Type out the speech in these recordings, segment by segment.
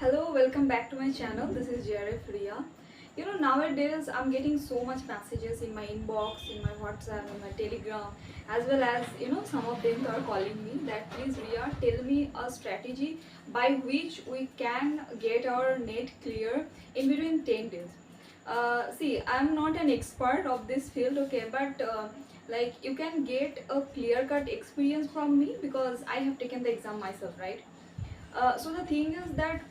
Hello, welcome back to my channel. This is JRF Ria. Nowadays I'm getting so much messages in my inbox, in my WhatsApp, in my Telegram, as well as some of them are calling me that please Ria, tell me a strategy by which we can get our net clear in between 10 days. See, I'm not an expert of this field, okay, but like you can get a clear-cut experience from me because I have taken the exam myself, right? So the thing is that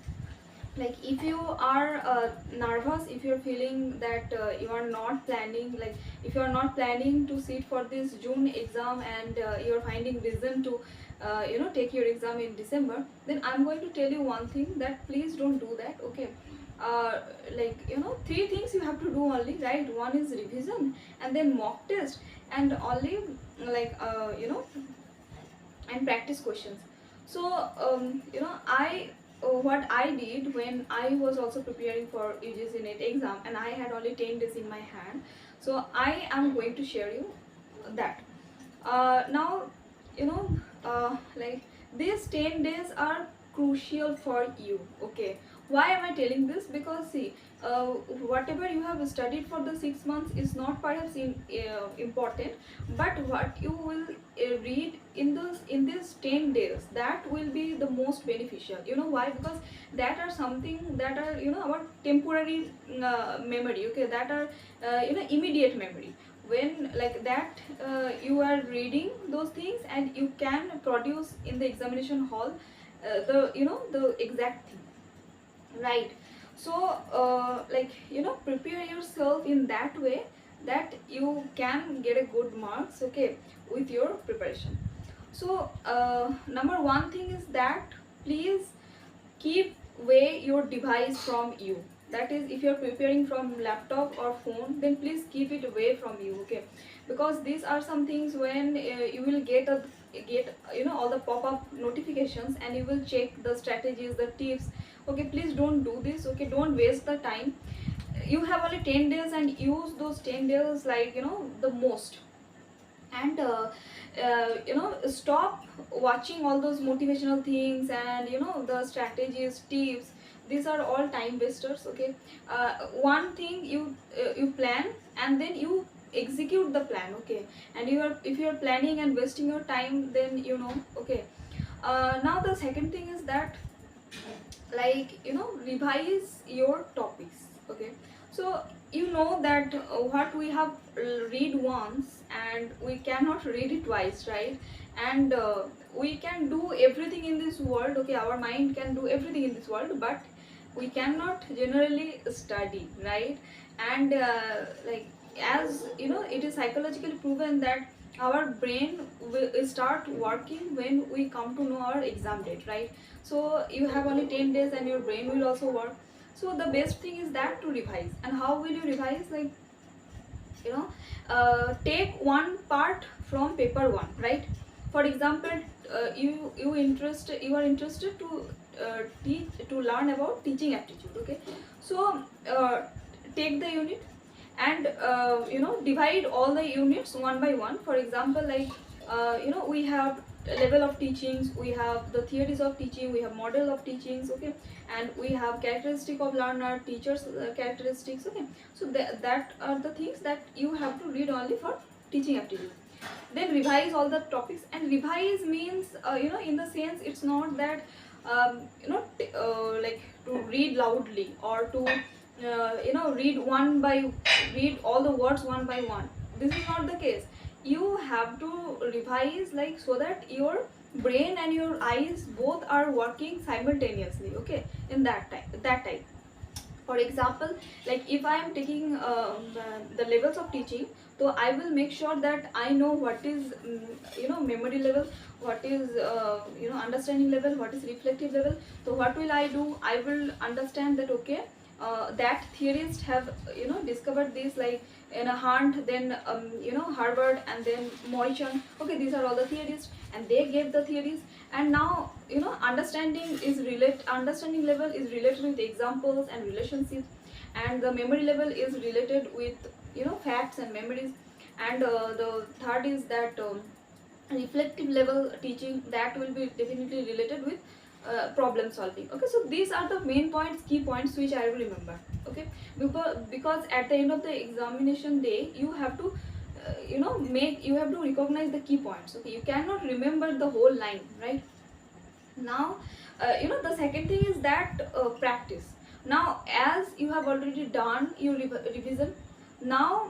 like if you are nervous, if you're feeling that you are not planning, like if you are not planning to sit for this June exam and you're finding reason to take your exam in December, then I'm going to tell you one thing, that please don't do that, okay? uh, three things you have to do only, right? One is revision, and then mock test, and only like and practice questions. So what I did when I was also preparing for UGC NET exam and I had only 10 days in my hand, so I am going to share you that. Now you know like these 10 days are crucial for you, okay? Why am I telling this? Because see, whatever you have studied for the 6 months is not perhaps important, but what you will read in these 10 days, that will be the most beneficial. You know why? Because that are something that are our temporary memory, okay? That are immediate memory. When like that you are reading those things and you can produce in the examination hall the exact thing, right? So prepare yourself in that way that you can get a good marks, okay, with your preparation. So number one thing is that please keep away your device from you. That is, if you're preparing from laptop or phone, then please keep it away from you, okay? Because these are some things when you will get all the pop-up notifications and you will check the strategies, the tips, okay? Please don't do this, okay? Don't waste the time. You have only 10 days and use those 10 days like the most. And stop watching all those motivational things and the strategies, tips. These are all time wasters, okay? One thing you plan and then you execute the plan, okay? And if you are planning and wasting your time, then okay. Now the second thing is that like revise your topics, okay? So that what we have read once and we cannot read it twice, right? And we can do everything in this world, okay? Our mind can do everything in this world, but we cannot generally study, right? And like as it is psychologically proven that our brain will start working when we come to know our exam date, right? So you have only 10 days and your brain will also work. So the best thing is that to revise. And how will you revise? Like take one part from paper one, right? For example, you are interested to learn about teaching aptitude, okay? So take the unit and divide all the units one by one. For example, like we have level of teachings, we have the theories of teaching, we have model of teachings, okay? And we have characteristic of learner, teachers characteristics, okay? So that are the things that you have to read only for teaching aptitude. Then revise all the topics. And revise means in the sense, it's not that like to read loudly or to read all the words one by one. This is not the case. You have to revise like so that your brain and your eyes both are working simultaneously, okay? In that time. For example, like if I am taking the levels of teaching, so I will make sure that I know what is memory level, what is understanding level, what is reflective level. So what will I do? I will understand that, okay, that theorists have discovered this, like in a Hunt, then Harvard, and then Morrison, okay? These are all the theorists and they gave the theories. And now understanding level is related with examples and relationships, and the memory level is related with facts and memories. And the third is that reflective level teaching, that will be definitely related with problem solving. Okay, so these are the main points, key points which I will remember. Okay, because at the end of the examination day you have to you have to recognize the key points. Okay, you cannot remember the whole line, right? Now the second thing is that practice. Now as you have already done your revision, now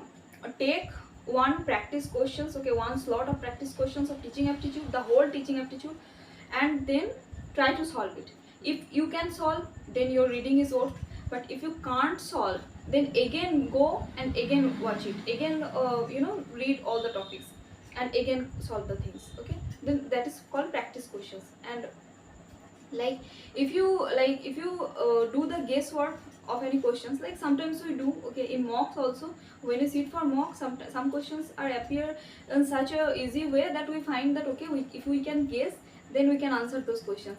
take one practice questions, okay, one slot of practice questions of teaching aptitude, the whole teaching aptitude, and then try to solve it. If you can solve, then your reading is worth. But if you can't solve, then again go and again watch it again, read all the topics and again solve the things. Okay, then that is called practice questions. And like if you do the guesswork of any questions, like sometimes we do, okay, in mocks also, when you sit for mock, some questions are appear in such a easy way that we find that okay, if we can guess, then we can answer those questions.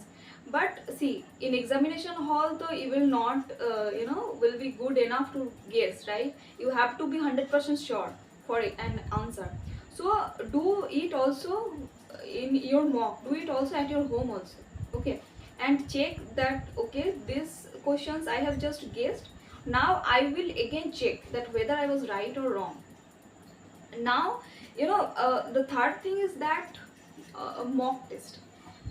But see, in examination hall though, you will not will be good enough to guess, right? You have to be 100% sure for an answer. So do it also in your mock, do it also at your home also. Okay, and check that okay, these questions I have just guessed, now I will again check that whether I was right or wrong. Now the third thing is that a mock test.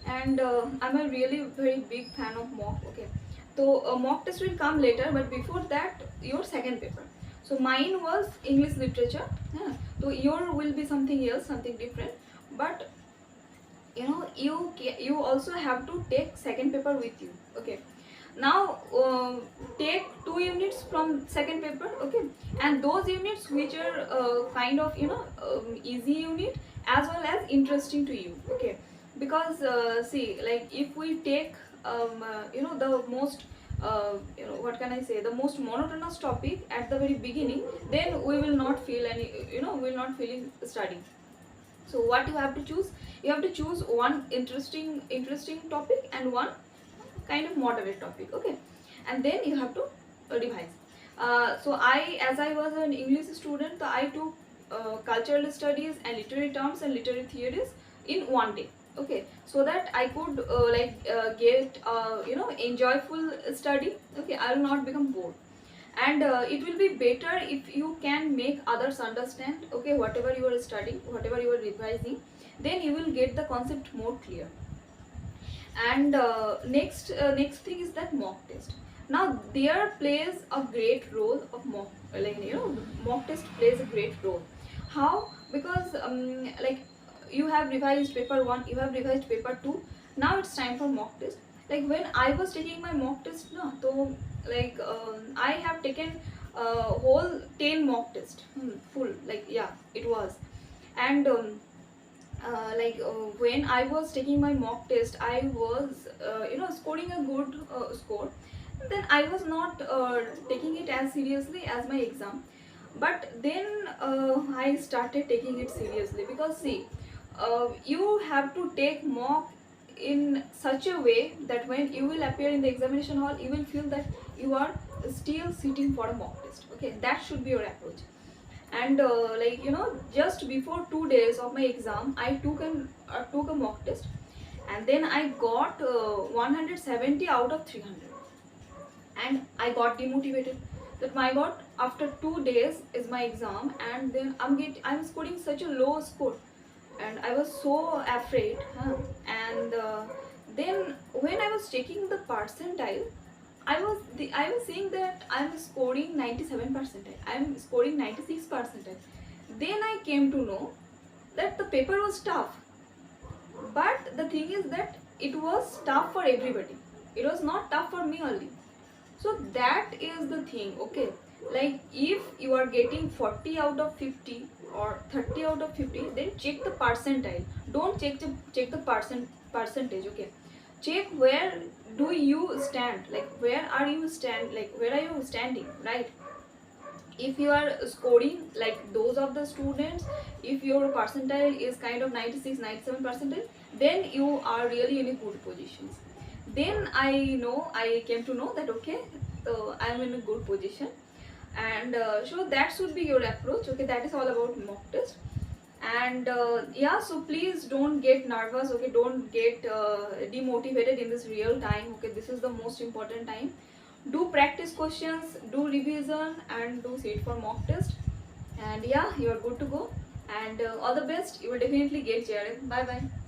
And I'm a really very big fan of mock. Okay, so a mock test will come later, but before that your second paper. So mine was English literature, yeah. So your will be something else, something different. But you also have to take second paper with you. Okay, now take 2 units from second paper. Okay, and those units which are kind of easy unit as well as interesting to you. Okay, because see, like if we take the most what can I say, the most monotonous topic at the very beginning, then we will not feel any we will not feel studying. So what you have to choose, you have to choose one interesting topic and one kind of moderate topic. Okay, and then you have to revise. So as I was an English student, so I took cultural studies and literary terms and literary theories in one day. Okay, so that I could get enjoyable study. Okay, I will not become bored. And it will be better if you can make others understand, okay, whatever you are studying, whatever you are revising, then you will get the concept more clear. And next thing is that mock test. Now there plays a great role of mock test plays a great role. How? Because you have revised paper 1, you have revised paper 2, now it's time for mock test. Like when I was taking my mock test, no, so I have taken whole 10 mock test, full, like yeah, it was. And when I was taking my mock test, I was scoring a good score. Then I was not taking it as seriously as my exam. But then I started taking it seriously, because see, you have to take mock in such a way that when you will appear in the examination hall, you will feel that you are still sitting for a mock test. Okay, that should be your approach. And just before 2 days of my exam, I took a mock test, and then I got 170 out of 300, and I got demotivated. That my God, after 2 days is my exam, and then I'm scoring such a low score, and I was so afraid. And then when I was checking the percentile, I was seeing that I'm scoring 97 percentile, I'm scoring 96 percentile. Then I came to know that the paper was tough, but the thing is that it was tough for everybody, it was not tough for me only. So that is the thing. Okay, like if you are getting 40 out of 50 or 30 out of 50, then check the percentile, don't check the percentage. Okay, check where do you stand, like where are you standing, right? If you are scoring like those of the students, if your percentile is kind of 96-97 percentile, then you are really in a good positions. Then I came to know that okay, so I am in a good position. And so that should be your approach. Okay, that is all about mock test. And yeah, so please don't get nervous, okay, don't get demotivated in this real time, okay. This is the most important time. Do practice questions, do revision, and do sit for mock test, and yeah, you are good to go. And all the best, you will definitely get JRF. Bye bye.